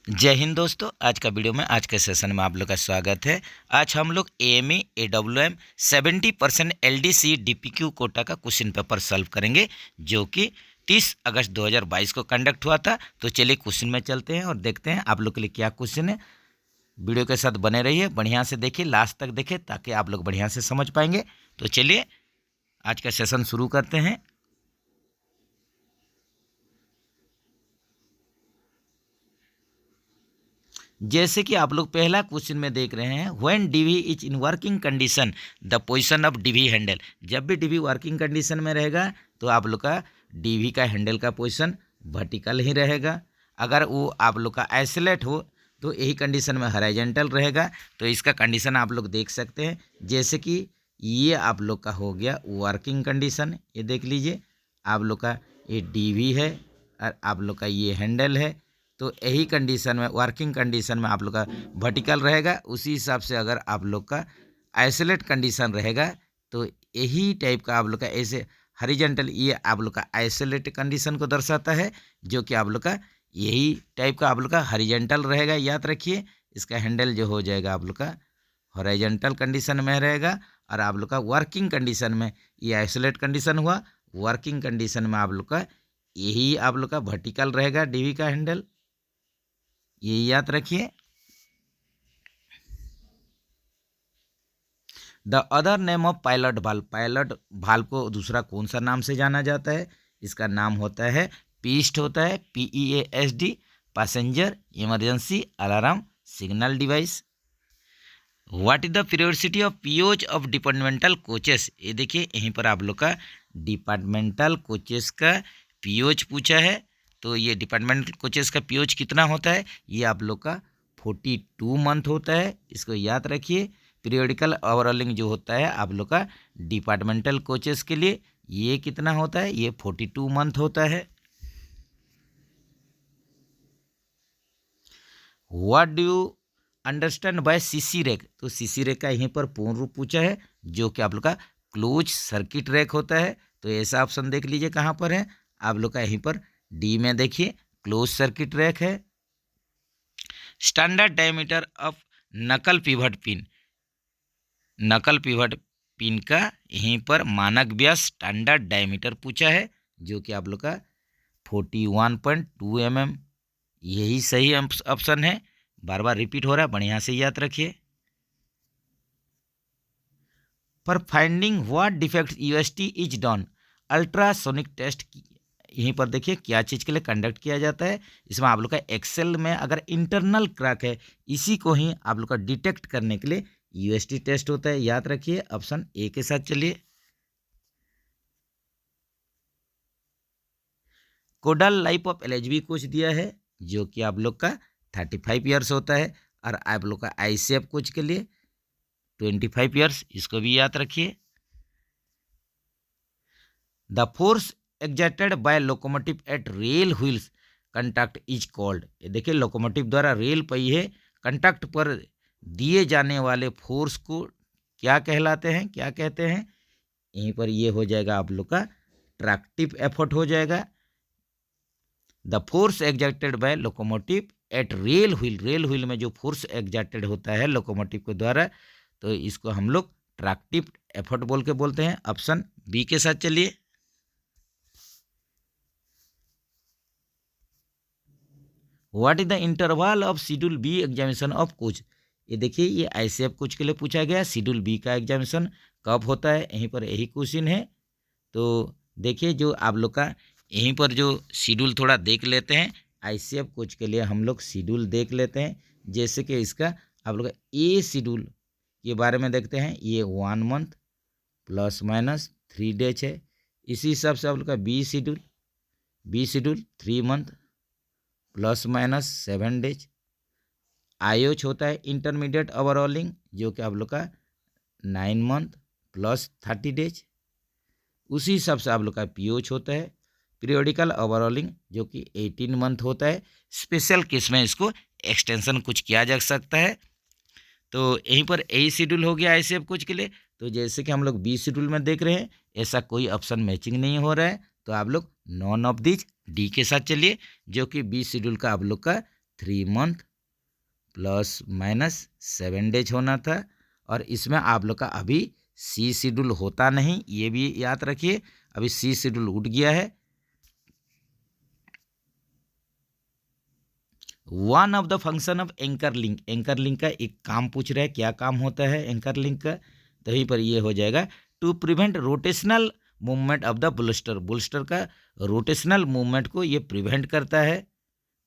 जय हिंद दोस्तों। आज का वीडियो में आज के सेशन में आप लोग का स्वागत है। आज हम लोग AME AWM 70% LDC DPQ Kota का क्वेश्चन पेपर सॉल्व करेंगे, जो कि 30 अगस्त 2022 को कंडक्ट हुआ था। तो चलिए क्वेश्चन में चलते हैं और देखते हैं आप लोग के लिए क्या क्वेश्चन है। वीडियो के साथ बने रहिए, बढ़िया से देखिए, लास्ट तक देखिए ताकि आप लोग बढ़िया से समझ पाएंगे। तो चलिए आज का सेशन शुरू करते हैं। जैसे कि आप लोग पहला क्वेश्चन में देख रहे हैं, when DV is in working condition the position of DV handle. जब भी डीवी वर्किंग कंडीशन में रहेगा तो आप लोग का डीवी का हैंडल का पोजीशन वर्टिकल ही रहेगा। अगर वो आप लोग का आइसोलेट हो तो यही कंडीशन में हॉरिजॉन्टल रहेगा। तो इसका कंडीशन आप लोग देख सकते हैं, जैसे कि ये आप लोग का हो गया वर्किंग कंडीशन। ये देख लीजिए, आप लोग का ये डीवी है और आप लोग का ये हैंडल है। तो यही कंडीशन में वर्किंग कंडीशन में आप लोग का वर्टिकल रहेगा। उसी हिसाब से अगर आप लोग का आइसोलेट कंडीशन रहेगा तो यही टाइप का आप लोग का ऐसे हॉरिजॉन्टल, ये आप लोग का आइसोलेट कंडीशन को दर्शाता है, जो कि आप लोग का यही टाइप का आप लोग का हॉरिजॉन्टल रहेगा। याद रखिए, इसका हैंडल जो हो जाएगा आप लोग का हॉरिजॉन्टल कंडीशन में रहेगा। और आप लोग का वर्किंग कंडीशन में ये आइसोलेट कंडीशन हुआ, वर्किंग कंडीशन में आप लोग का यही आप लोग का वर्टिकल रहेगा डीवी का हैंडल। ये याद रखिए। The other name of pilot valve, pilot valve को दूसरा कौन सा नाम से जाना जाता है? इसका नाम होता है पीस्ट, होता है PEASD, passenger emergency alarm signal device. What is the periodicity of POs of departmental coaches? ये देखिए, यहीं पर आप लोग का डिपार्टमेंटल कोचेस का पीओज पूछा है। तो ये डिपार्टमेंटल कोचेस का पीओज कितना होता है? ये आप लोग का 42 मंथ होता है। इसको याद रखिए। पीरियोडिकल ओवरऑलिंग जो होता है आप लोग का डिपार्टमेंटल कोचेस के लिए, ये कितना होता है? ये 42 मंथ होता है। What do you understand by CC rack? तो सीसी रैक का यहीं पर पूर्ण रूप पूछा है, जो कि आप लोग का क्लोज सर्किट रैक होता है। तो ऐसा ऑप्शन देख लीजिए कहाँ पर है आप लोग का, यहीं पर डी में देखिए, क्लोज सर्किट रैक है। स्टैंडर्ड डायमीटर ऑफ नकल पिवट पिन, नकल पिवट पिन का यहीं पर मानक व्यास स्टैंडर्ड डायमीटर पूछा है, जो कि आप लोग का 41.2 mm। यही सही ऑप्शन है, बार बार रिपीट हो रहा है, बढ़िया से याद रखिए। For finding what defect UST is done, ultrasonic test यहीं पर देखिए क्या चीज़ के लिए कंडक्ट किया जाता है। इसमें आप लोग का एक्सेल में अगर इंटरनल क्रैक है, इसी को ही आप लोग का डिटेक्ट करने के लिए यूएसटी टेस्ट होता है। याद रखिए, ऑप्शन ए के साथ चलिए। कोडल लाइफ ऑफ एलएचबी कोच दिया है, जो कि आप लोग का 35 ईयर्स होता है। और आप लोग का आईसीएफ कोच के लिए 25 ईयर्स, इसको भी याद रखिए। The force exerted by locomotive at rail wheels contact is called. ये देखिए, लोकोमोटिव द्वारा रेल पहिए कंटैक्ट पर दिए जाने वाले फोर्स को क्या कहलाते हैं, क्या कहते हैं? यहीं पर ये हो जाएगा आप लोग का ट्रैक्टिव एफर्ट हो जाएगा। The force exerted by locomotive at rail wheel, rail wheel में जो फोर्स एक्जर्टेड होता है लोकोमोटिव के द्वारा, तो इसको हम लोग ट्रैक्टिव एफर्ट बोल के बोलते हैं। ऑप्शन बी के साथ चलिए। What is the interval of schedule B examination of coach? ये देखिए, ये आईसीएफ कोच के लिए पूछा गया। शेड्यूल बी का एग्जामिनेशन कब होता है? यहीं पर यही क्वेश्चन है। तो देखिए, जो आप लोग का यहीं पर जो शेड्यूल थोड़ा देख लेते हैं, आईसीएफ कोच के लिए हम लोग शेड्यूल देख लेते हैं। जैसे कि इसका आप लोग का ए शेड्यूल के बारे में देखते हैं, ये 1 मंथ ±3 डेज है। इसी हिसाब से आप लोग का बी शेड्यूल 3 मंथ ±7 डेज। आयोच होता है इंटरमीडिएट ओवरऑलिंग, जो कि आप लोग का 9 मंथ +30 डेज। उसी हिसाब से आप लोग का पीओच होता है पीरियोडिकल ओवरऑलिंग, जो कि 18 मंथ होता है। स्पेशल केस में इसको एक्सटेंशन कुछ किया जा सकता है। तो यहीं पर यही शेड्यूल हो गया आईसीएफ कोच के लिए। तो जैसे कि हम लोग बी शेड्यूल में देख रहे हैं, ऐसा कोई ऑप्शन मैचिंग नहीं हो रहा है, तो आप लोग नॉन ऑफ दिस डी के साथ चलिए, जो कि बी शेड्यूल का आप लोग का 3 मंथ प्लस माइनस 7 डेज होना था। और इसमें आप लोग का अभी सी शेड्यूल होता नहीं, ये भी याद रखिए, अभी सी शेड्यूल उठ गया है। One of the function of anchor link, anchor link का एक काम पूछ रहा है, क्या काम होता है एंकर लिंक का, तो यहीं पर ये हो जाएगा to prevent rotational movement of the bolster, bolster का रोटेशनल मूवमेंट को ये प्रिवेंट करता है।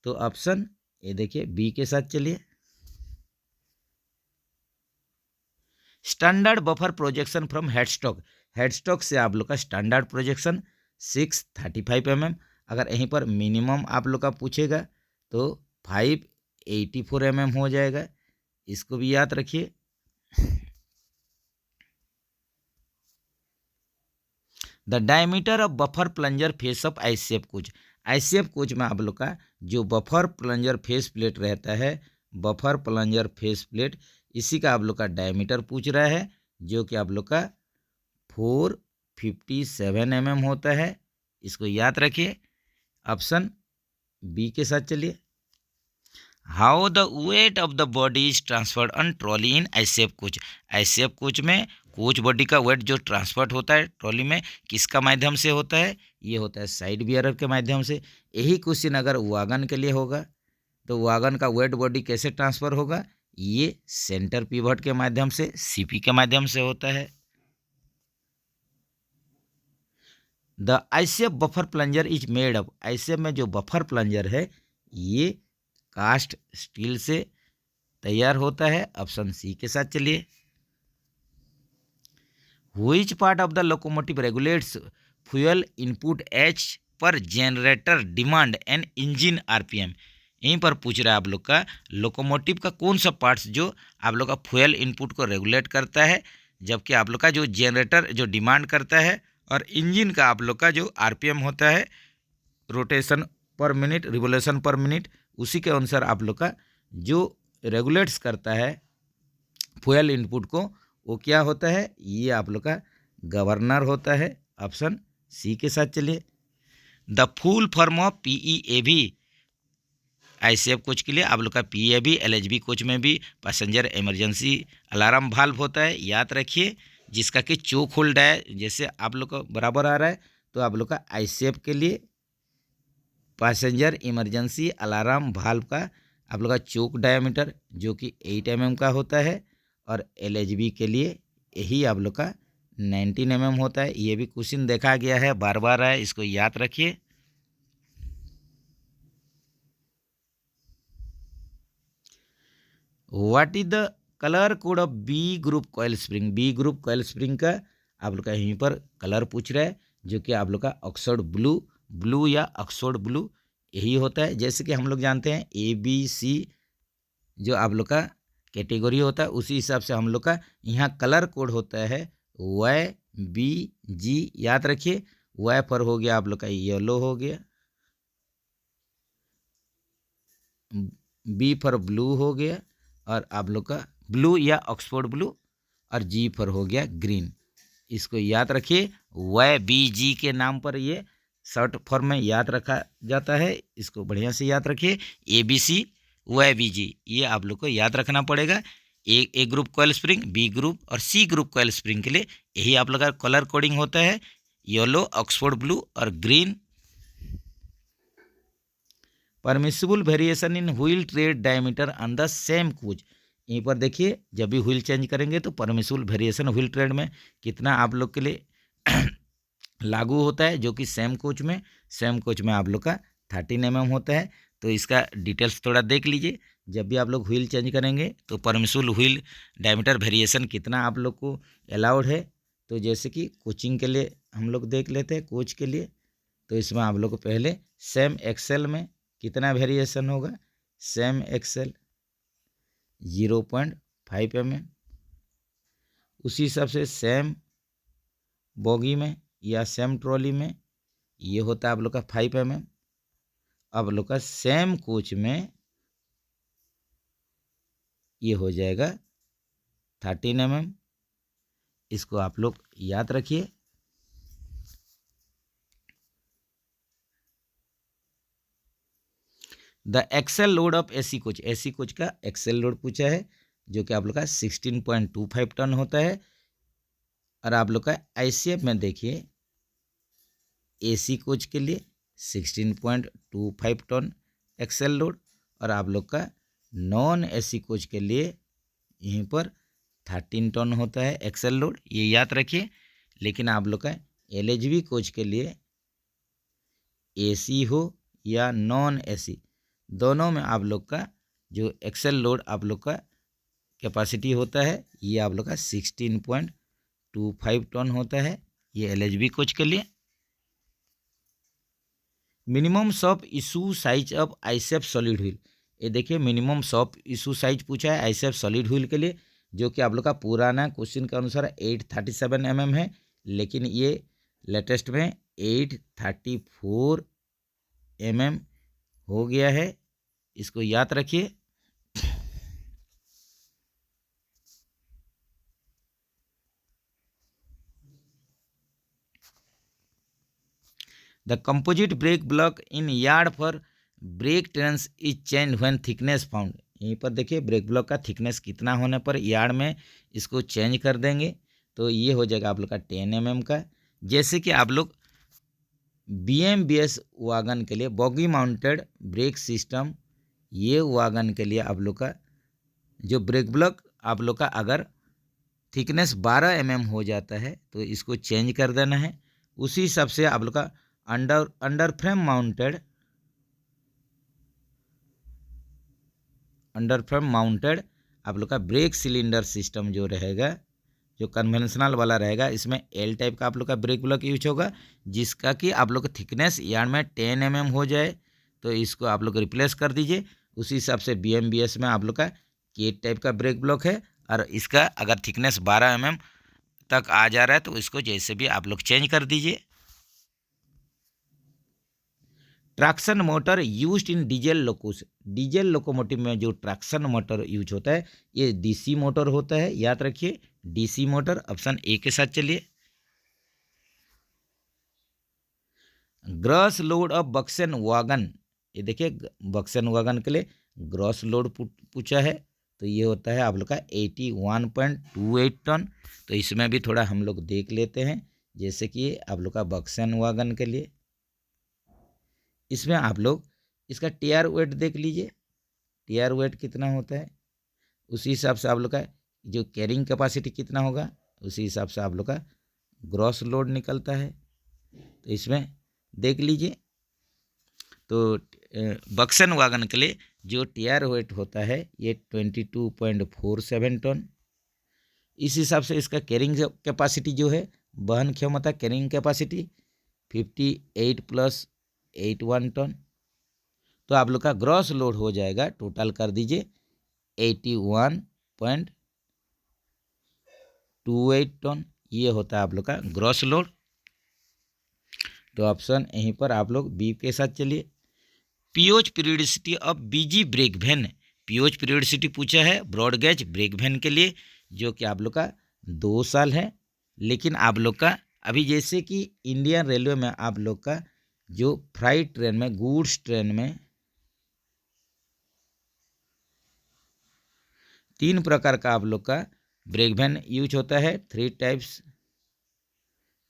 तो ऑप्शन ये देखिए बी के साथ चलिए। Standard buffer projection from headstock, headstock से आप लोग का स्टैंडर्ड प्रोजेक्शन 635 mm, अगर यहीं पर मिनिमम आप लोग का पूछेगा तो 584 mm हो जाएगा, इसको भी याद रखिए। The diameter of buffer plunger face of ICF coach, ICF coach में आप लोग का जो बफर प्लंजर फेस प्लेट रहता है, बफर प्लंजर फेस प्लेट, इसी का आप लोग का डायमीटर पूछ रहा है, जो कि आप लोग का 457 mm होता है, इसको याद रखिए। ऑप्शन बी के साथ चलिए। How the weight of the body is transferred on trolley in ICF coach, ICF coach में कोच बॉडी का वेट जो ट्रांसफर होता है ट्रॉली में किसका माध्यम से होता है, ये होता है साइड बियरर के माध्यम से। यही क्वेश्चन अगर वागन के लिए होगा तो वागन का वेट बॉडी कैसे ट्रांसफर होगा, ये सेंटर पिवट के माध्यम से, सीपी के माध्यम से होता है। The ICF buffer plunger is made up, ICF में जो बफर प्लंजर है ये कास्ट स्टील से तैयार होता है, ऑप्शन सी के साथ चलिए। Which part of the locomotive regulates fuel input as per generator demand and engine RPM, यहीं पर पूछ रहा है आप लोग का लोकोमोटिव का कौन सा पार्ट्स जो आप लोग का फ्यूल इनपुट को रेगुलेट करता है, जबकि आप लोग का जो जनरेटर जो डिमांड करता है, और इंजन का आप लोग का जो आरपीएम होता है, रोटेशन पर मिनट, रिवोल्यूशन पर मिनट, उसी के अनुसार आप लोग का जो रेगुलेट्स करता है फ्यूल इनपुट को, वो क्या होता है, ये आप लोग का गवर्नर होता है, ऑप्शन सी के साथ चलिए। The full form of PEAV, ICF coach के लिए आप लोग का पीएवी, एलएचबी कोच में भी पैसेंजर इमरजेंसी अलार्म वाल्व होता है, याद रखिए, जिसका कि चोक होल्ड है, जैसे आप लोग को बराबर आ रहा है, तो आप लोग का आईसीएफ के लिए पैसेंजर इमरजेंसी अलार्म वाल्व का आप लोग का चोक डायमीटर जो कि 8 mm का होता है, और एलएचबी के लिए यही आप लोग का 19 mm होता है। ये भी क्वेश्चन देखा गया है, बार बार है, इसको याद रखिए। What is the colour code of B group coil spring, B group coil spring का आप लोग का यहीं पर कलर पूछ रहा है, जो कि आप लोग का ऑक्सफोर्ड ब्लू, ब्लू या ऑक्सफोर्ड ब्लू यही होता है। जैसे कि हम लोग जानते हैं ए बी सी जो आप लोग का कैटेगरी होता है, उसी हिसाब से हम लोग का यहाँ कलर कोड होता है वाई बी जी, याद रखिए। वाई पर हो गया आप लोग का येलो हो गया, बी पर ब्लू हो गया, और आप लोग का ब्लू या ऑक्सफोर्ड ब्लू, और जी पर हो गया ग्रीन, इसको याद रखिए। वाई बी जी के नाम पर ये शॉर्ट फॉर्म में याद रखा जाता है, इसको बढ़िया से याद रखिए। A B C Y B G, ये आप लोग को याद रखना पड़ेगा। A group coil spring, B group और सी ग्रुप कॉयल स्प्रिंग के लिए यही आप लोग का कलर कोडिंग होता है, येलो, ऑक्सफोर्ड ब्लू और green. Permissible variation in wheel trade diameter on the same coach, यहीं पर देखिए जब भी व्हील चेंज करेंगे तो परमिसिबल वेरिएशन व्हील ट्रेड में कितना आप लोग के लिए लागू होता है, जो कि सेम कोच में आप लोग का 13 mm होता है। तो इसका डिटेल्स थोड़ा देख लीजिए, जब भी आप लोग व्हील चेंज करेंगे तो परमिसिबल व्हील डायमीटर वेरिएशन कितना आप लोग को अलाउड है। तो जैसे कि कोचिंग के लिए हम लोग देख लेते हैं, कोच के लिए, तो इसमें आप लोग को पहले सेम एक्सेल में कितना वेरिएशन होगा, सेम एक्सेल 0.5 mm, उसी हिसाब से सेम बोगी में या सेम ट्रॉली में ये होता है आप लोग का 5 mm। अब लोग का सेम कोच में ये हो जाएगा 13 mm, इसको आप लोग याद रखिए। The axle load of AC coach का एक्सेल लोड पूछा है, जो कि आप लोग का 16.25 टन होता है। और आप लोग का आईसीएफ में देखिए, एसी कोच के लिए 16.25 टन एक्सेल लोड, और आप लोग का नॉन एसी कोच के लिए यहीं पर 13 टन होता है एक्सेल लोड, ये याद रखिए। लेकिन आप लोग का एलएचबी कोच के लिए एसी हो या नॉन एसी, दोनों में आप लोग का जो एक्सेल लोड आप लोग का कैपेसिटी होता है, ये आप लोग का 16.25 टन होता है, ये एलएचबी कोच के लिए। Minimum shop issue size of ICF solid wheel, ये देखिए मिनिमम शॉप इशू साइज पूछा है आईसेफ सॉलिड व्हील के लिए, जो कि आप लोग का पुराना क्वेश्चन के अनुसार 837 mm है, लेकिन ये लेटेस्ट में 834 mm हो गया है, इसको याद रखिए। The composite brake block in yard for brake trains is change when thickness found, यहीं पर देखिए ब्रेक ब्लॉक का थिकनेस कितना होने पर यार्ड में इसको चेंज कर देंगे, तो ये हो जाएगा आप लोग का 10 mm का। जैसे कि आप लोग BMBS वागन के लिए बॉगी माउंटेड ब्रेक सिस्टम, ये वागन के लिए आप लोग का जो ब्रेक ब्लॉक आप लोग का अगर थिकनेस 12 mm हो जाता है तो इसको चेंज कर देना है। उसी हिसाब से आप लोग का अंडर फ्रेम माउंटेड आप लोग का ब्रेक सिलेंडर सिस्टम जो रहेगा, जो कन्वेंशनल वाला रहेगा, इसमें एल टाइप का आप लोग का ब्रेक ब्लॉक यूज होगा, जिसका कि आप लोग का थिकनेस यार्ड में 10 mm हो जाए, तो इसको आप लोग रिप्लेस कर दीजिए। उसी हिसाब से BMBS में आप लोग का केट टाइप का ब्रेक ब्लॉक है, और इसका अगर थिकनेस 12 mm तक आ जा रहा है तो इसको जैसे भी आप लोग चेंज कर दीजिए। Traction motor used in diesel locomotive में जो ट्रैक्शन मोटर यूज होता है ये DC मोटर होता है, याद रखिए DC मोटर, ऑप्शन ए के साथ चलिए। Gross load of BOXN wagon, ये देखिए बक्सन वागन के लिए ग्रॉस लोड पूछा है, तो ये होता है आप लोग का 81.28 टन। तो इसमें भी थोड़ा हम लोग देख लेते हैं, जैसे कि आप लोग का बक्सन वागन के लिए इसमें आप लोग इसका टीआर वेट देख लीजिए, टीआर वेट कितना होता है, उसी हिसाब से आप लोग का जो कैरिंग कैपेसिटी कितना होगा, उसी हिसाब से आप लोग का ग्रॉस लोड निकलता है। तो इसमें देख लीजिए, तो बक्सन वागन के लिए जो टीआर वेट होता है ये 22.47 टन। इस हिसाब से इसका कैरिंग कैपेसिटी जो है, वहन क्षमता कैरिंग कैपेसिटी 58+81 टन। तो आप लोग का ग्रॉस लोड हो जाएगा, टोटल कर दीजिए 81.28 टन, ये होता है आप लोग का ग्रॉस लोड। तो ऑप्शन यहीं पर आप लोग बी के साथ चलिए। POH periodicity of BG brake van, POH periodicity पूछा है ब्रॉड गेज ब्रेक वैन के लिए, जो कि आप लोग का 2 साल है। लेकिन आप लोग का अभी जैसे कि इंडियन रेलवे में आप लोग का जो फ्राइट ट्रेन में, गुड्स ट्रेन में 3 प्रकार का आप लोग का ब्रेक वैन यूज होता है, 3 टाइप्स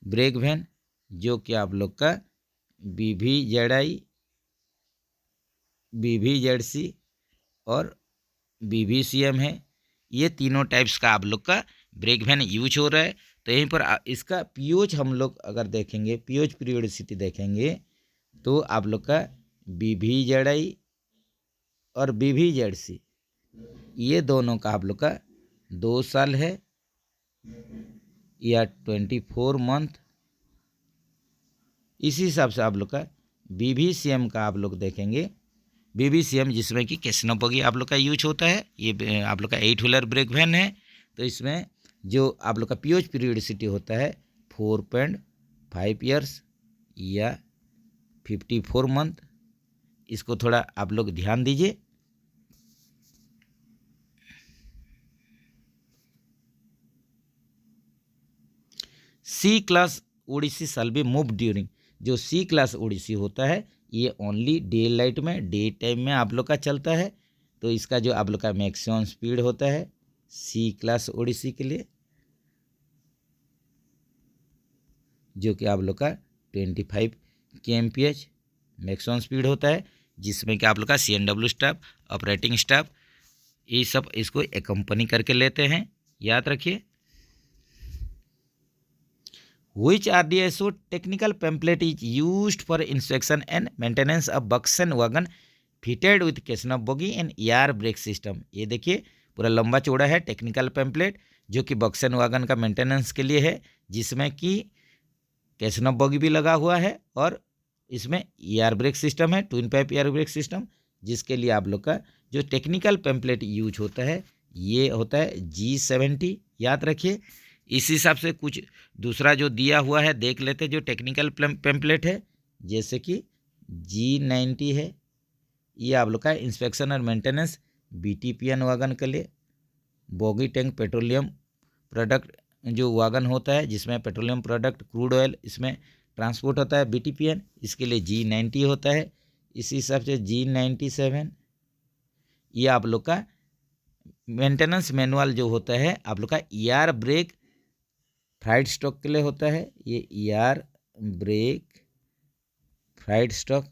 ब्रेक वैन, जो कि आप लोग का BVZI, BVZC और BVCM है। ये तीनों टाइप्स का आप लोग का ब्रेक वैन यूज हो रहा है। तो यहीं पर इसका पीओच हम लोग अगर देखेंगे, पीओच पीरियडिसिटी देखेंगे, तो आप लोग का BVZI और BVZC ये दोनों का आप लोग का 2 साल है या 24 मंथ। इसी हिसाब से आप लोग का BVCM का आप लोग देखेंगे, BVCM जिसमें कि कैसनोपगी आप लोग का यूज होता है, ये आप लोग का 8 व्हीलर ब्रेक वैन है। तो इसमें जो आप लोग का पीओच पीरियडिसिटी होता है 4.5 ईयर्स या 54 मंथ, इसको थोड़ा आप लोग ध्यान दीजिए। C class ODC shall be move during, जो C क्लास ओडिसी होता है ये ओनली डे लाइट में, डे टाइम में आप लोग का चलता है। तो इसका जो आप लोग का मैक्सिमम स्पीड होता है सी क्लास ओडिसी के लिए, जो कि आप लोग का 25 kmph मैक्सिमम स्पीड होता है, जिसमें कि आप लोग का CNW स्टाफ, ऑपरेटिंग स्टाफ, ये सब इसको एकम्पनी करके लेते हैं, याद रखिए। Which RDSO technical pamphlet is used for inspection and maintenance of Buxton wagon fitted with Kesnov bogie and ER brake system? ये देखिए पूरा लंबा चौड़ा है टेक्निकल पैम्पलेट, जो कि बक्सन वागन का मेंटेनेंस के लिए है, जिसमें कि केसनव बॉगी भी लगा हुआ है और इसमें ER ब्रेक सिस्टम है, twin pipe ER brake system, जिसके लिए आप लोग का जो टेक्निकल पैम्पलेट यूज होता है ये होता है G70, याद रखिए। इस हिसाब से कुछ दूसरा जो दिया हुआ है देख लेते, जो टेक्निकल पैम्पलेट है, जैसे कि G90 है, ये आप लोग का इंस्पेक्शन और मेंटेनेंस BTPN वागन के लिए, बोगी टैंक पेट्रोलियम प्रोडक्ट जो वागन होता है जिसमें पेट्रोलियम प्रोडक्ट क्रूड ऑयल इसमें ट्रांसपोर्ट होता है BTPN, इसके लिए G90 होता है। इसी हिसाब से G97 ये आप लोग का मेंटेनेंस मैनुअल जो होता है आप लोग का ER ब्रेक फ्राइड स्टॉक के लिए होता है, ये ER ब्रेक फ्राइड स्टॉक,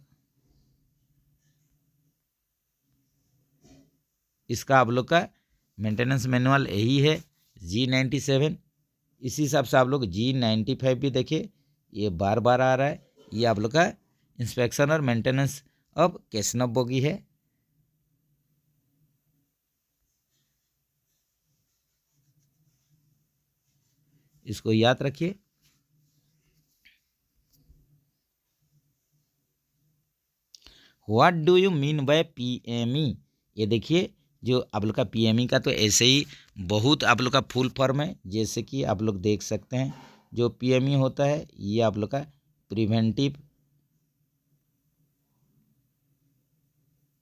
इसका आप लोग का मेंटेनेंस मैनुअल यही है G97। इसी हिसाब से आप लोग G95 भी देखिए, ये बार बार आ रहा है, ये आप लोग का इंस्पेक्शन और मेंटेनेंस ऑफ केसनव बोगी है। इसको याद रखिए। What do you mean by PME? ये देखिए जो आप लोग का PME का तो ऐसे ही बहुत आप लोग का फुल फॉर्म है, जैसे कि आप लोग देख सकते हैं जो PME होता है ये आप लोग का प्रिवेंटिव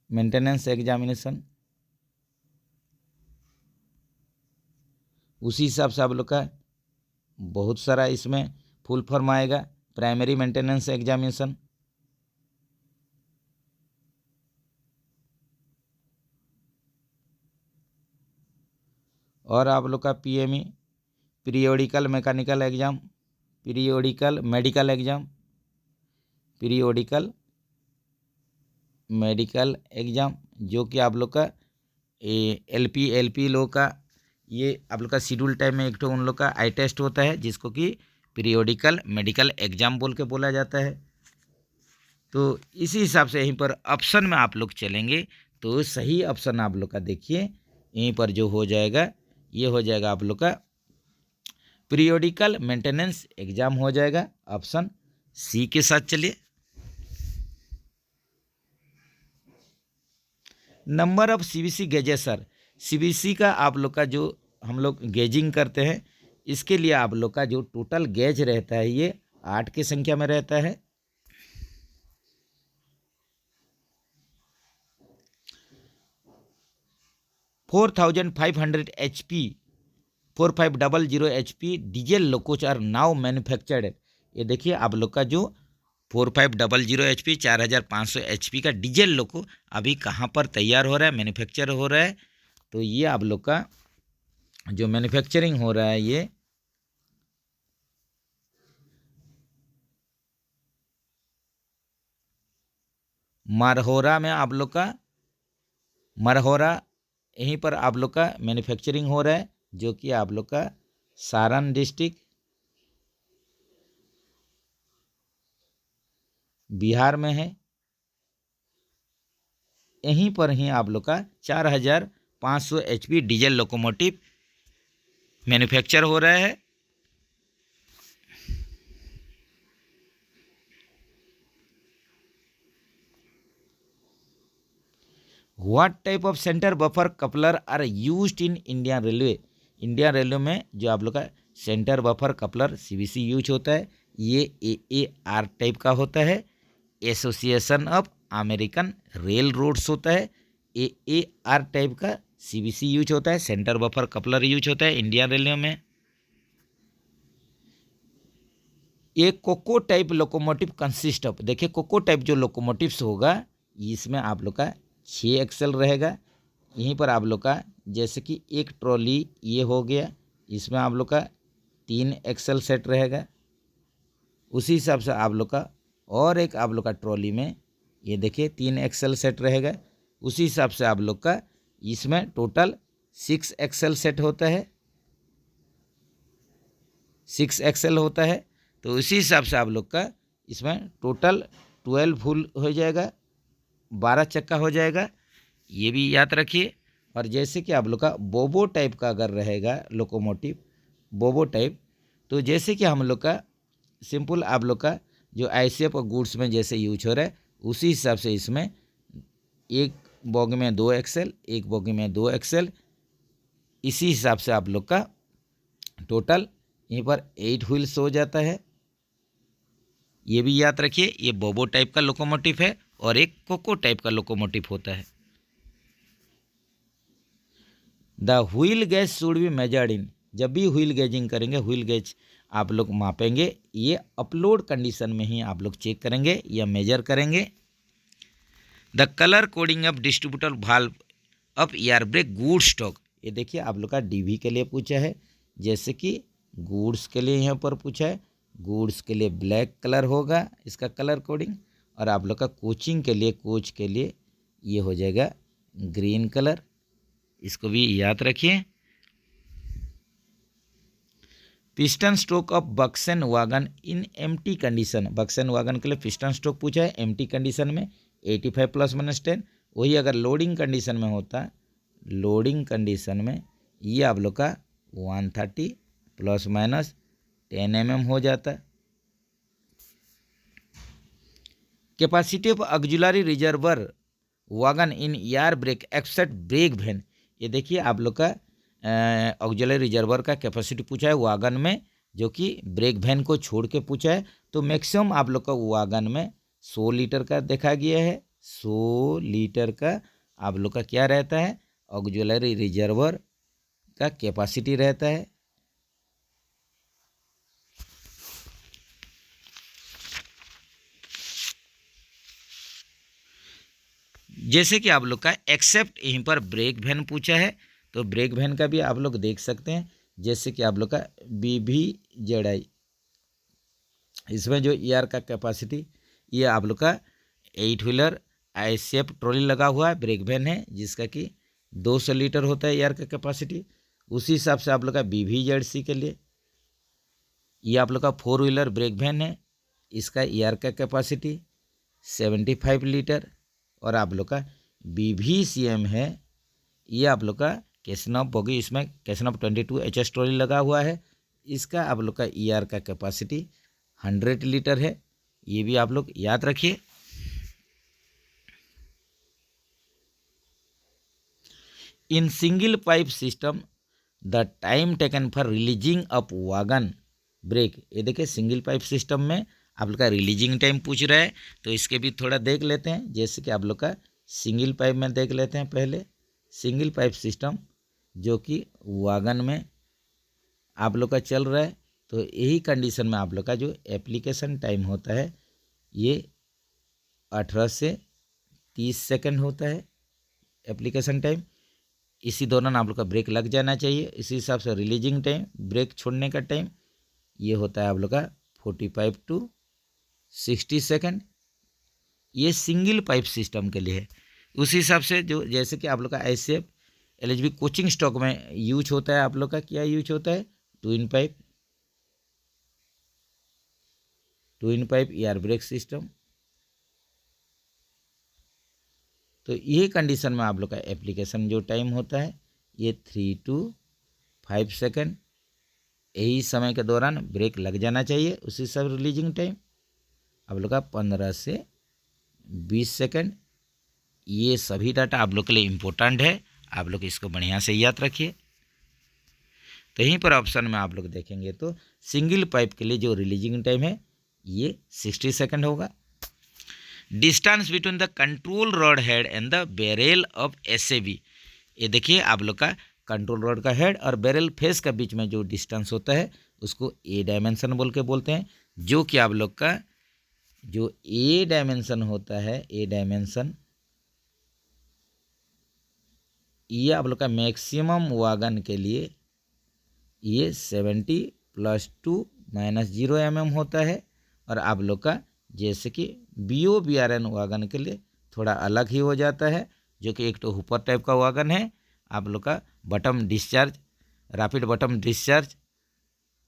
मेंटेनेंस एग्जामिनेशन, उसी हिसाब से आप लोग का बहुत सारा इसमें फुल फॉर्म आएगा, प्राइमरी मेंटेनेंस एग्जामिनेशन, और आप लोग का PME periodical mechanical exam, periodical medical exam, periodical medical exam, जो कि आप लोग का LP लोग का ये आप लोग का शेड्यूल टाइम में एक तो उन लोग का आई टेस्ट होता है, जिसको कि पीरियोडिकल मेडिकल एग्जाम बोल के बोला जाता है। तो इसी हिसाब से यहीं पर ऑप्शन में आप लोग चलेंगे तो सही ऑप्शन आप लोग का देखिए यहीं पर जो हो जाएगा ये हो जाएगा आप लोग का पीरियोडिकल मेंटेनेंस एग्जाम हो जाएगा, ऑप्शन सी के साथ चलिए। Number of CBC gauges sir, CBC का आप लोग का जो हम लोग गेजिंग करते हैं इसके लिए आप लोग का जो टोटल गेज रहता है ये 8 की संख्या में रहता है। (4500 HP 4500 HP diesel locos are now manufactured. ये देखिए आप लोग का जो 4500 HP 4500 HP का डीजल लोको अभी कहाँ पर तैयार हो रहा है, मैन्युफैक्चर हो रहा है। तो ये आप लोग का जो मैन्युफैक्चरिंग हो रहा है ये मरहोरा में आप लोग का, मरहोरा यहीं पर आप लोग का मैन्युफैक्चरिंग हो रहा है, जो कि आप लोग का सारण डिस्ट्रिक्ट बिहार में है। यहीं पर ही आप लोग का 4500 HP डीजल लोकोमोटिव मैन्युफैक्चर हो रहा है। What type of centre buffer coupler are used in Indian railway? Indian railway में जो आप लोग का centre buffer coupler CBC use होता है ये AAR टाइप का होता है, association of American railroads होता है। AAR टाइप का CBC यूज होता है, सेंटर बफर कपलर यूज होता है इंडियन रेलवे में। ये coco type locomotive consist of, देखिए कोको टाइप जो लोकोमोटिव्स होगा इसमें आप लोग का 6 एक्सेल रहेगा। यहीं पर आप लोग का जैसे कि एक ट्रॉली ये हो गया, इसमें आप लोग का 3 एक्सेल सेट रहेगा। उसी हिसाब से आप लोग का और एक आप लोग का ट्रॉली में ये देखिए 3 एक्सेल सेट रहेगा। उसी हिसाब से आप लोग का इसमें टोटल 6 एक्सेल सेट होता है, 6 एक्सेल होता है। तो उसी हिसाब से आप लोग का इसमें टोटल 12 फुल हो जाएगा, 12 चक्का हो जाएगा, ये भी याद रखिए। और जैसे कि आप लोग का बोबो टाइप का अगर रहेगा लोकोमोटिव, बोबो टाइप, तो जैसे कि हम लोग का सिंपल आप लोग का जो आईसीएफ और गुड्स में जैसे यूज हो रहा है उसी हिसाब से इसमें एक बोगी में 2 एक्सेल, एक बोगी में 2 एक्सेल, इसी हिसाब से आप लोग का टोटल यहीं पर 8 व्हील्स हो जाता है। ये भी याद रखिए, ये बोबो टाइप का लोकोमोटिव है और एक कोको टाइप का लोकोमोटिव होता है। The wheel gauge should be measured in, जब भी व्हील गेजिंग करेंगे, व्हील गेज आप लोग मापेंगे, ये अपलोड कंडीशन में ही आप लोग चेक करेंगे या मेजर करेंगे। The colour coding of distributor valve of air brake goods stock, ये देखिए आप लोग का डीवी के लिए पूछा है, जैसे कि गुड्स के लिए यहाँ पर पूछा है, गुड्स के लिए ब्लैक कलर होगा इसका कलर कोडिंग, और आप लोग का कोचिंग के लिए, कोच के लिए ये हो जाएगा ग्रीन कलर, इसको भी याद रखिए। Piston stroke of BOXN wagon in empty condition, BOXN wagon के लिए पिस्टन स्ट्रोक पूछा है एम्प्टी कंडीशन में 85 ± 10, वही अगर लोडिंग कंडीशन में होता, लोडिंग कंडीशन में ये आप लोग का 130 ± 10 mm हो जाता। Capacity of auxiliary reservoir wagon in air brake except brake van, ये देखिए आप लोग का ऑक्सिलरी रिजर्वर का कैपेसिटी पूछा है वागन में, जो कि ब्रेक वैन को छोड़ के पूछा है। तो मैक्सिमम आप लोग का वागन में 100 लीटर का देखा गया है, 100 लीटर का आप लोग का क्या रहता है, ऑक्सिलरी रिजर्वर का कैपेसिटी रहता है। जैसे कि आप लोग का एक्सेप्ट यहीं पर ब्रेक वैन पूछा है, तो ब्रेक वैन का भी आप लोग देख सकते हैं, जैसे कि आप लोग का BVZI, इसमें जो ER का कैपेसिटी ये आप लोग का 8 व्हीलर ICF ट्रॉली लगा हुआ है, ब्रेक वैन है जिसका कि 200 लीटर होता है ER का कैपेसिटी। उसी हिसाब से आप लोग का BVZC के लिए ये आप लोग का 4 व्हीलर ब्रेक वैन है, इसका ER का कैपेसिटी 75 लीटर। और आप लोग का BVCM है, ये आप लोग का कैसनॉफ बोगी, इसमें कैसनॉफ 22 HS ट्रॉली लगा हुआ है, इसका आप लोग का ER का कैपेसिटी 100 लीटर है, ये भी आप लोग याद रखिए। In single pipe system the time taken for releasing up wagon brake, ये देखिए सिंगल पाइप सिस्टम में आप लोग का रिलीजिंग टाइम पूछ रहा है, तो इसके भी थोड़ा देख लेते हैं। जैसे कि आप लोग का सिंगल पाइप में देख लेते हैं पहले, सिंगल पाइप सिस्टम जो कि वागन में आप लोग का चल रहा है, तो यही कंडीशन में आप लोग का जो एप्लीकेशन टाइम होता है ये 18 से 30 सेकंड होता है एप्लीकेशन टाइम। इसी दौरान आप लोग का ब्रेक लग जाना चाहिए। इसी हिसाब से रिलीजिंग टाइम, ब्रेक छोड़ने का टाइम ये होता है आप लोग का 45 to 60 सेकंड, ये सिंगल पाइप सिस्टम के लिए है। उसी हिसाब से जो जैसे कि आप लोग का ICF LHB कोचिंग स्टॉक में यूज होता है, आप लोग का क्या यूज होता है, twin pipe air brake system. तो ये कंडीशन में आप लोग का एप्लीकेशन जो टाइम होता है ये 3 to 5 सेकंड, यही समय के दौरान ब्रेक लग जाना चाहिए। उसी सब रिलीजिंग टाइम आप लोग का 15 से 20 सेकंड। ये सभी डाटा आप लोग के लिए इम्पोर्टेंट है, आप लोग इसको बढ़िया से याद रखिए। तो यहीं पर ऑप्शन में आप लोग देखेंगे तो सिंगल पाइप के लिए जो रिलीजिंग टाइम है ये 60 सेकंड होगा। Distance between the control rod head and the barrel of SAB, ये देखिए आप लोग का कंट्रोल रॉड का हेड और बैरल फेस के बीच में जो डिस्टेंस होता है उसको A डायमेंशन बोल के बोलते हैं। जो कि आप लोग का जो ए डायमेंशन होता है, ए डायमेंशन, ये आप लोग का मैक्सिमम वागन के लिए ये 70 + 2 - 0 mm होता है। और आप लोग का जैसे कि BO-BRN वागन के लिए थोड़ा अलग ही हो जाता है, जो कि एक तो हुपर टाइप का वागन है, आप लोग का bottom discharge, rapid bottom discharge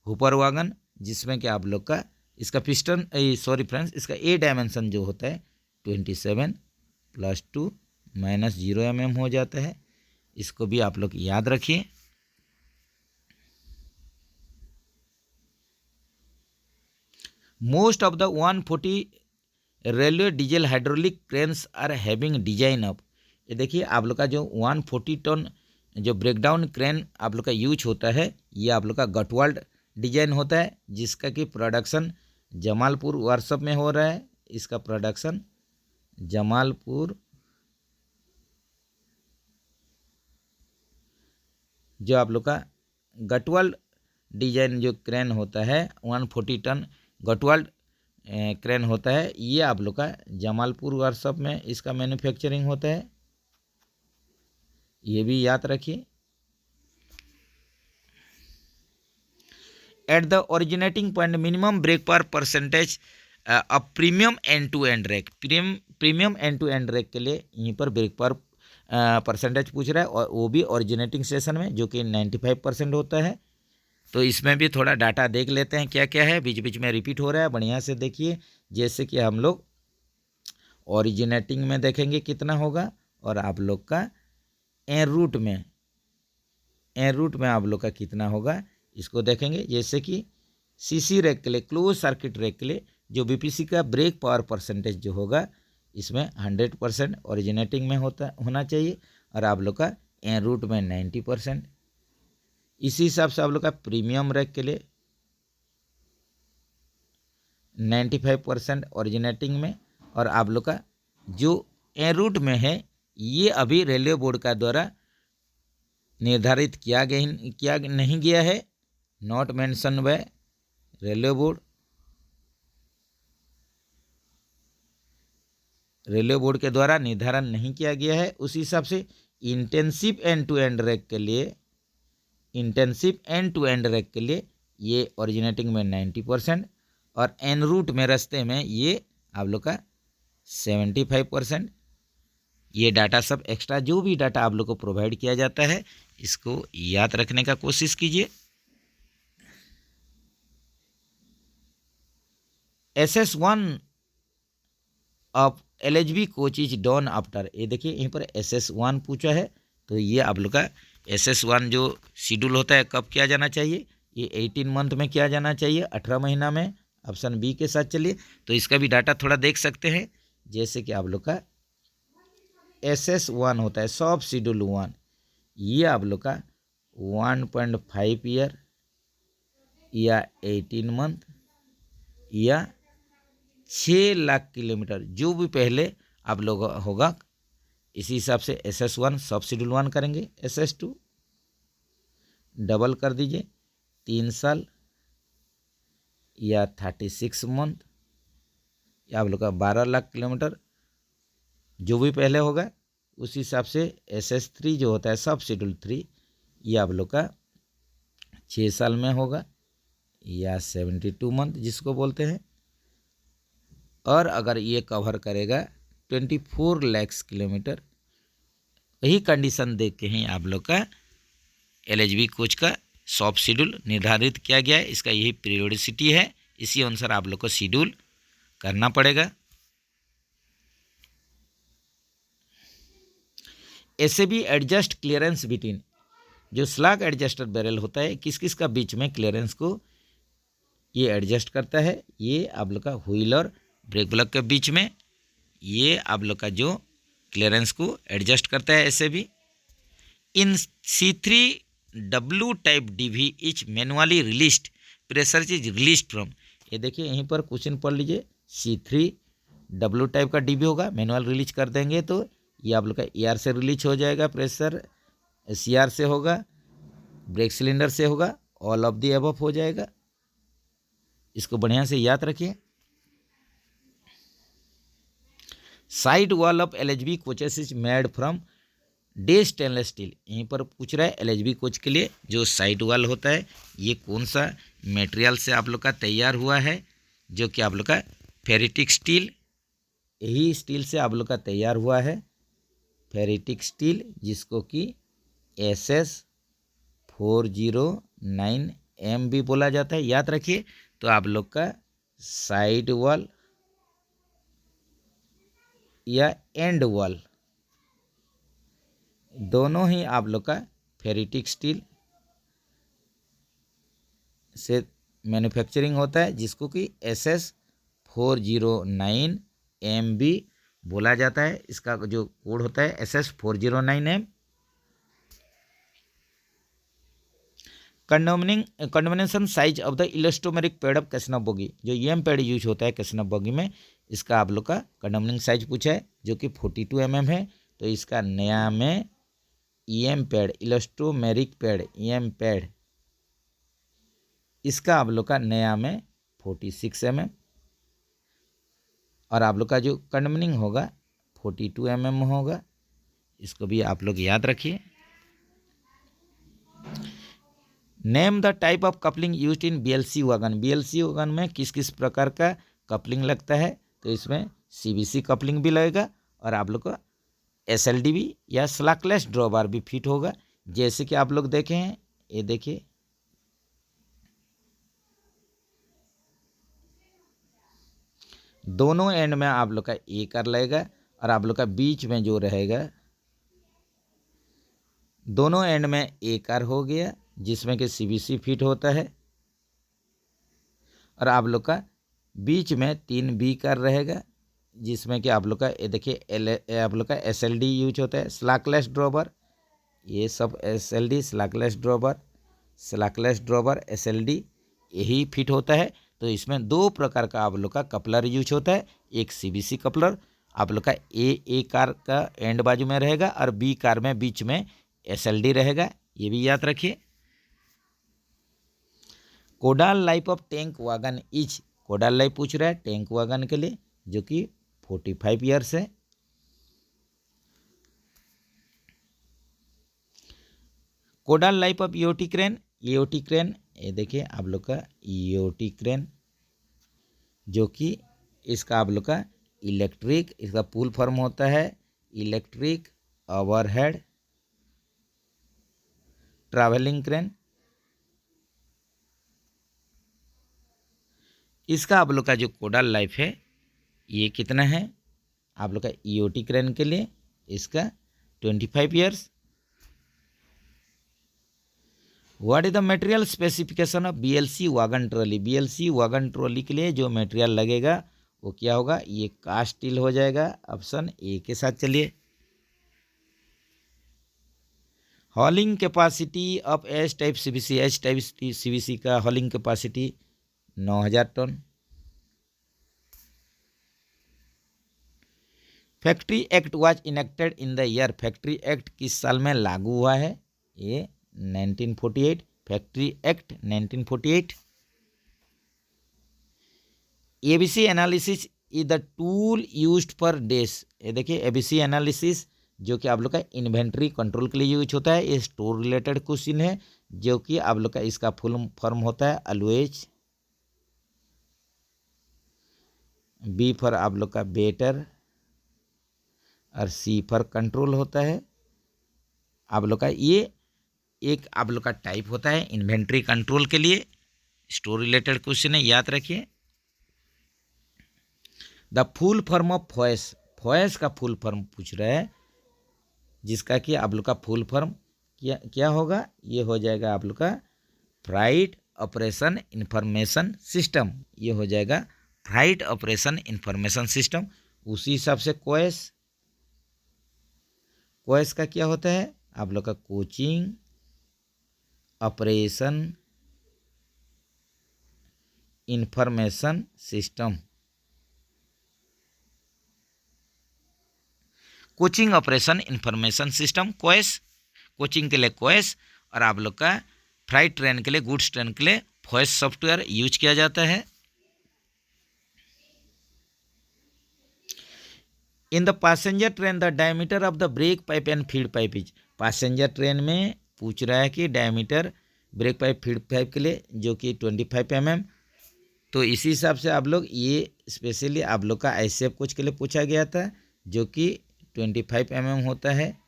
hopper wagon, जिसमें कि आप लोग का इसका पिस्टन सॉरी फ्रेंड्स, इसका ए डायमेंशन जो होता है 27 + 2 - 0 mm हो जाता है। इसको भी आप लोग याद रखिए। Most of the 140 railway diesel hydraulic cranes are having design of, ये देखिए आप लोग का जो 140 टन जो ब्रेकडाउन क्रेन आप लोग का यूज होता है, ये आप लोग का गटवाल्ड डिजाइन होता है, जिसका कि प्रोडक्शन जमालपुर वर्कशॉप में हो रहा है। इसका प्रोडक्शन जमालपुर, जो आप लोग का गटवाल्ड डिजाइन जो क्रेन होता है 140 टन गटवाल्ड क्रेन होता है, ये आप लोग का जमालपुर वर्कशॉप में इसका मैन्युफैक्चरिंग होता है, ये भी याद रखिए। At the originating point minimum brake power percentage of premium end to end rake, premium end to end rake के लिए यहीं पर ब्रेक पावर परसेंटेज पूछ रहा है, और वो भी ओरिजिनेटिंग सेशन में, जो कि 95% होता है। तो इसमें भी थोड़ा डाटा देख लेते हैं क्या क्या है, बीच बीच में रिपीट हो रहा है, बढ़िया से देखिए। जैसे कि हम लोग ओरिजिनेटिंग में देखेंगे कितना होगा, और आप लोग का एन रूट में आप लोग का कितना होगा, इसको देखेंगे। जैसे कि सीसी रैक के लिए, क्लोज सर्किट रैक के लिए जो बीपीसी का ब्रेक पावर परसेंटेज जो होगा, इसमें 100% ओरिजिनेटिंग में होना चाहिए, और आप लोग का एन रूट में 90%। इसी हिसाब से आप लोग का प्रीमियम रैक के लिए 95% ओरिजिनेटिंग में, और आप लोग का जो एन रूट में है, ये अभी रेलवे बोर्ड का द्वारा निर्धारित किया नहीं गया है, not mention by railway board. Railway board के द्वारा निर्धारण नहीं किया गया है। उसी हिसाब से intensive end to end rake के लिए, intensive end to end rake के लिए ये ओरिजिनेटिंग में 90%, और एन रूट में रास्ते में ये आप लोग का 75%। ये डाटा सब एक्स्ट्रा जो भी डाटा आप लोग को प्रोवाइड किया जाता है, इसको याद रखने का कोशिश कीजिए। SS1 of LHB coach is done after, ये देखिए यहीं पर SS1 पूछा है, तो ये आप लोग का SS1 जो शेड्यूल होता है कब किया जाना चाहिए, ये 18 मंथ में किया जाना चाहिए, 18 महीना में, ऑप्शन बी के साथ चलिए। तो इसका भी डाटा थोड़ा देख सकते हैं। जैसे कि आप लोग का SS1 होता है सब शेड्यूल 1, ये आप लोग का 1.5 ईयर या 18 मंथ या 6 लाख किलोमीटर, जो भी पहले आप लोग होगा, इसी हिसाब से SS1 सब शेड्यूल 1 करेंगे। SS2 डबल कर दीजिए, 3 साल या 36 मंथ, या आप लोग का 12 लाख किलोमीटर, जो भी पहले होगा। उसी हिसाब से SS3 जो होता है सब शेड्यूल 3, ये आप लोग का 6 साल में होगा या 72 मंथ जिसको बोलते हैं। और अगर ये कवर करेगा 24 लाख किलोमीटर, वही कंडीशन देख के ही आप लोग का LHB कोच का सब शेड्यूल निर्धारित किया गया है। इसका यही पीरियोडिसिटी है, इसी अनुसार आप लोग को शेड्यूल करना पड़ेगा। ऐसे भी एडजस्ट क्लियरेंस बिटवीन, जो स्लैग एडजस्टर बैरल होता है, किस किस का बीच में क्लियरेंस को ये एडजस्ट करता है, ये आप लोग का व्हील और ब्रेक ब्लॉक के बीच में ये आप लोग का जो क्लियरेंस को एडजस्ट करता है। ऐसे भी इन C3W type DV etch manually released, pressure is released from, ये देखिए यहीं पर क्वेश्चन पढ़ लीजिए। C3W टाइप का DV होगा, मैनुअल रिलीज कर देंगे तो ये आप लोग का ER से रिलीज हो जाएगा, प्रेशर CR से होगा, ब्रेक सिलेंडर से होगा, ऑल ऑफ दी अबव हो जाएगा। इसको बढ़िया से याद रखिए। Side wall of LHB coaches is made from day stainless steel. यहीं पर पूछ रहा है एलएचबी कोच के लिए जो साइड वॉल होता है ये कौन सा मटेरियल से आप लोग का तैयार हुआ है, जो कि आप लोग का फेरिटिक स्टील, यही स्टील से आप लोग का तैयार हुआ है, फेरिटिक स्टील, जिसको कि SS409M भी बोला जाता है, याद रखिए। तो आप लोग का साइड वॉल या एंड वॉल दोनों ही आप लोग का फेरिटिक स्टील से मैन्युफैक्चरिंग होता है, जिसको कि SS409M भी बोला जाता है। इसका जो कोड होता है SS409M। Condemnation size of the elastomeric pad of Casnub bogie, जो EM पैड यूज होता है कैसनव बोगी में, इसका आप लोग का कंडोमिनेशन साइज पूछा है जो कि 42 mm है। तो इसका नया में EM pad, elastomeric pad, EM pad, इसका आप लोग का नया में 46 mm, और आप लोग का जो कंडोमिनिंग होगा 42 mm होगा। इसको भी आप लोग याद रखिए। Name the type of coupling used in BLC wagon. BLC wagon में किस किस प्रकार का कपलिंग लगता है, तो इसमें CBC कपलिंग भी लगेगा और आप लोग को SLD भी या स्लैकलेस ड्रॉबार भी फिट होगा। जैसे कि आप लोग देखे हैं, ये देखिए, दोनों एंड में आप लोग का ए कार लगेगा और आप लोग का बीच में जो रहेगा, दोनों एंड में ए कार हो गया, जिसमें कि CBC फिट होता है, और आप लोग का बीच में 3 B कार रहेगा, जिसमें कि आप लोग का ये देखिए आप लोग का SLD यूज होता है, स्लैकलेस ड्रॉबर, ये सब SLD, स्लैकलेस ड्रॉबर SLD यही फिट होता है। तो इसमें 2 प्रकार का आप लोग का कपलर यूज होता है, एक CBC कपलर आप लोग का ए कार का एंड बाजू में रहेगा और B कार में बीच में SLD रहेगा, ये भी याद रखिए। Codal life of tank wagon is, codal life पूछ रहा है टैंक वैगन के लिए, जो कि 45 ईयर्स है। Codal life of EOT crane, EOT crane, ये देखिए आप लोग का EOT क्रेन, जो कि इसका आप लोग का इलेक्ट्रिक, इसका फुल फॉर्म होता है इलेक्ट्रिक ओवरहेड ट्रैवलिंग क्रेन। इसका आप लोग का जो कोडाल लाइफ है ये कितना है, आप लोग का EOT क्रेन के लिए इसका 25 years. What is the material specification of BLC wagon trolley. BLC wagon trolley के लिए जो मटेरियल लगेगा वो क्या होगा, ये कास्ट स्टील हो जाएगा, ऑप्शन ए के साथ चलिए। Hauling capacity of H type CBC का hauling capacity 9000 ton. Factory act was enacted in the year, factory act किस साल में लागू हुआ है, ये 1948, factory act 1948। ABC analysis is the tool used for डेस, ये देखिए ABC एनालिसिस जो कि आप लोग का इन्वेंट्री कंट्रोल के लिए यूज होता है, ये स्टोर रिलेटेड क्वेश्चन है, जो कि आप लोग का इसका फुल फॉर्म होता है ऑलवेज, B फॉर आप लोग का बेटर और C फॉर कंट्रोल होता है। आप लोग का ये एक आप लोग का टाइप होता है इन्वेंट्री कंट्रोल के लिए, स्टोर रिलेटेड क्वेश्चन है, याद रखिए। द फुल फॉर्म ऑफ फॉयस, फॉयस का फुल फॉर्म पूछ रहा है, जिसका कि आप लोग का फुल फॉर्म क्या होगा, ये हो जाएगा आप लोग का फ्राइट ऑपरेशन इंफॉर्मेशन सिस्टम, ये हो जाएगा फ्राइट ऑपरेशन इंफॉर्मेशन सिस्टम। उसी हिसाब से कोएस का क्या होता है, आप लोग का coaching operation information system, coaching operation information system COIS, coaching के लिए कोएस, और आप लोग का फ्राइट ट्रेन के लिए, गुड्स ट्रेन के लिए फॉयस सॉफ्टवेयर यूज किया जाता है। In the passenger train the diameter of the break pipe and feed pipe is, passenger train में पूछ रहा है कि diameter break pipe feed pipe के लिए जो कि 25 mm। तो इसी हिसाब से आप लोग ये स्पेशली आप लोग का ICF कोच के लिए पूछा गया था जो कि 25 mm होता है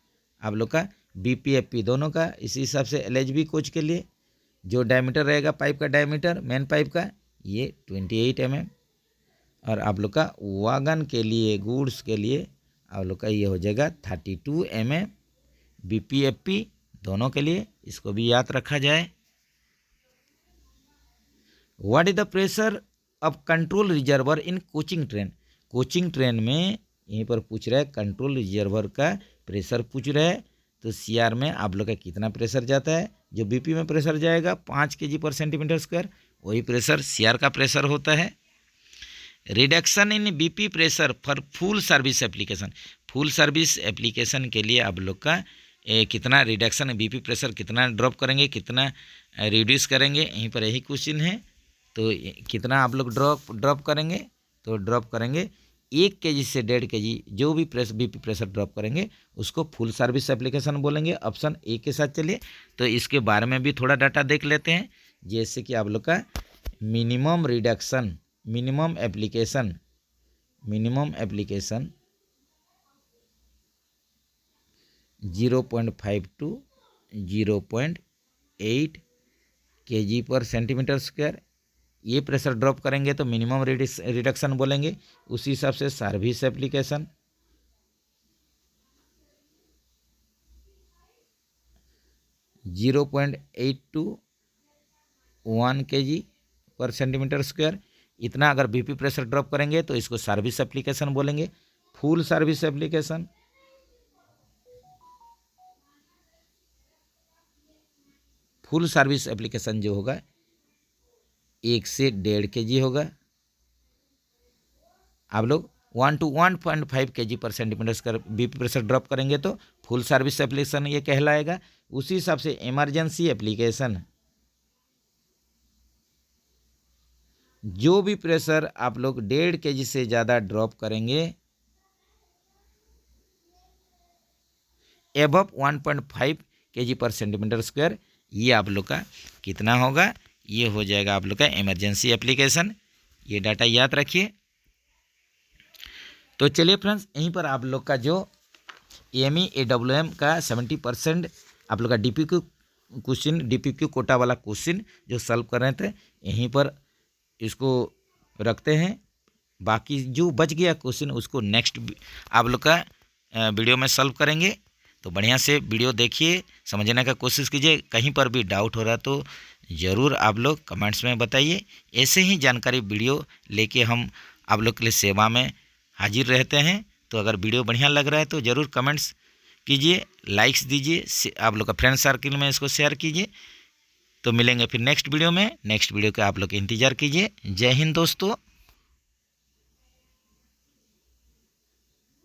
आप लोग का, BPFP दोनों का। इसी हिसाब से LHB कोच के लिए जो डायमीटर रहेगा पाइप का डायमीटर मेन पाइप का ये 28 mm, और आप लोग का वागन के लिए गुड्स के लिए आप लोग का ये हो जाएगा 32 mm BPFP दोनों के लिए, इसको भी याद रखा जाए। What is the pressure of control reservoir in coaching train, coaching train में यहीं पर पूछ रहा है कंट्रोल रिजर्वर का प्रेशर पूछ रहा है। तो CR में आप लोग का कितना प्रेशर जाता है, जो BP में प्रेशर जाएगा 5 kg/cm², वही प्रेशर CR का प्रेशर होता है। Reduction in BP pressure for full service application, full service application के लिए आप लोग का कितना रिडक्शन BP प्रेशर कितना ड्रॉप करेंगे, कितना रिड्यूस करेंगे, यहीं पर यही क्वेश्चन है। तो कितना आप लोग ड्रॉप करेंगे, तो ड्रॉप करेंगे 1 kg से 1.5 kg जो भी BP प्रेशर ड्रॉप करेंगे उसको फुल सर्विस एप्लीकेशन बोलेंगे। ऑप्शन ए के साथ चलिए, तो इसके बारे में भी थोड़ा डाटा देख लेते हैं। जैसे कि आप लोग का minimum reduction, minimum application 0.5 to 0.8 kg/cm², ये प्रेशर ड्रॉप करेंगे तो मिनिमम रिडक्शन बोलेंगे। उसी हिसाब से सर्विस एप्लीकेशन 0.8 to 1 kg/cm², इतना अगर BP प्रेशर ड्रॉप करेंगे तो इसको सर्विस एप्लीकेशन बोलेंगे। फुल सर्विस एप्लीकेशन जो होगा 1 से 1.5 kg होगा। आप लोग 1 to 1.5 kg/cm² BP pressure drop करेंगे तो फुल सर्विस एप्लीकेशन ये कहलाएगा। उसी हिसाब से इमरजेंसी एप्लीकेशन, जो भी प्रेशर आप लोग 1.5 kg से ज़्यादा ड्रॉप करेंगे एबव 1.5 kg/cm², ये आप लोग का कितना होगा, ये हो जाएगा आप लोग का इमरजेंसी एप्लीकेशन। ये डाटा याद रखिए। तो चलिए फ्रेंड्स, यहीं पर आप लोग का जो AME AWM का 70% आप लोग का DPQ क्वेश्चन, DPQ कोटा वाला क्वेश्चन जो सॉल्व कर रहे थे, यहीं पर इसको रखते हैं। बाकी जो बच गया क्वेश्चन उसको नेक्स्ट आप लोग का वीडियो में सॉल्व करेंगे। तो बढ़िया से वीडियो देखिए, समझने का कोशिश कीजिए। कहीं पर भी डाउट हो रहा तो ज़रूर आप लोग कमेंट्स में बताइए। ऐसे ही जानकारी वीडियो लेके हम आप लोग के लिए सेवा में हाजिर रहते हैं। तो अगर वीडियो बढ़िया लग रहा है तो ज़रूर कमेंट्स कीजिए, लाइक्स दीजिए, आप लोग का फ्रेंड सर्किल में इसको शेयर कीजिए। तो मिलेंगे फिर नेक्स्ट वीडियो में। नेक्स्ट वीडियो का आप लोग इंतज़ार कीजिए। जय हिंद दोस्तों।